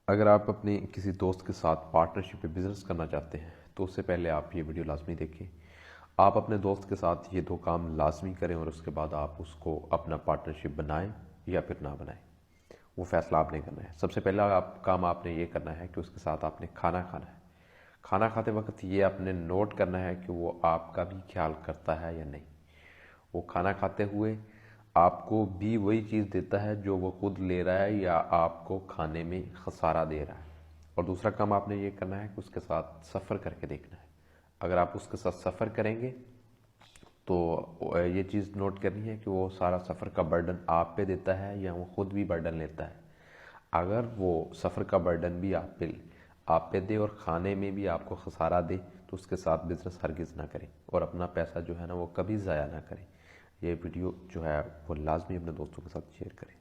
اگر آپ اپنے کسی دوست کے ساتھ پارٹنرشپ پہ بزنس کرنا چاہتے ہیں تو اس سے پہلے آپ یہ ویڈیو لازمی دیکھیں۔ آپ اپنے دوست کے ساتھ یہ دو کام لازمی کریں اور اس کے بعد آپ اس کو اپنا پارٹنرشپ بنائیں یا پھر نہ بنائیں، وہ فیصلہ آپ نے کرنا ہے۔ سب سے پہلا کام آپ نے یہ کرنا ہے کہ اس کے ساتھ آپ نے کھانا کھانا ہے۔ کھانا کھاتے وقت یہ آپ نے نوٹ کرنا ہے کہ وہ آپ کا بھی خیال کرتا ہے یا نہیں۔ وہ کھانا کھاتے ہوئے آپ کو بھی وہی چیز دیتا ہے جو وہ خود لے رہا ہے یا آپ کو کھانے میں خسارہ دے رہا ہے۔ اور دوسرا کام آپ نے یہ کرنا ہے کہ اس کے ساتھ سفر کر کے دیکھنا ہے۔ اگر آپ اس کے ساتھ سفر کریں گے تو یہ چیز نوٹ کرنی ہے کہ وہ سارا سفر کا برڈن آپ پہ دیتا ہے یا وہ خود بھی برڈن لیتا ہے۔ اگر وہ سفر کا برڈن بھی آپ پہ دے اور کھانے میں بھی آپ کو خسارہ دے تو اس کے ساتھ بزنس ہرگز نہ کریں اور اپنا پیسہ جو ہے نا وہ کبھی ضائع نہ کریں۔ یہ ویڈیو جو ہے وہ لازمی اپنے دوستوں کے ساتھ شیئر کریں۔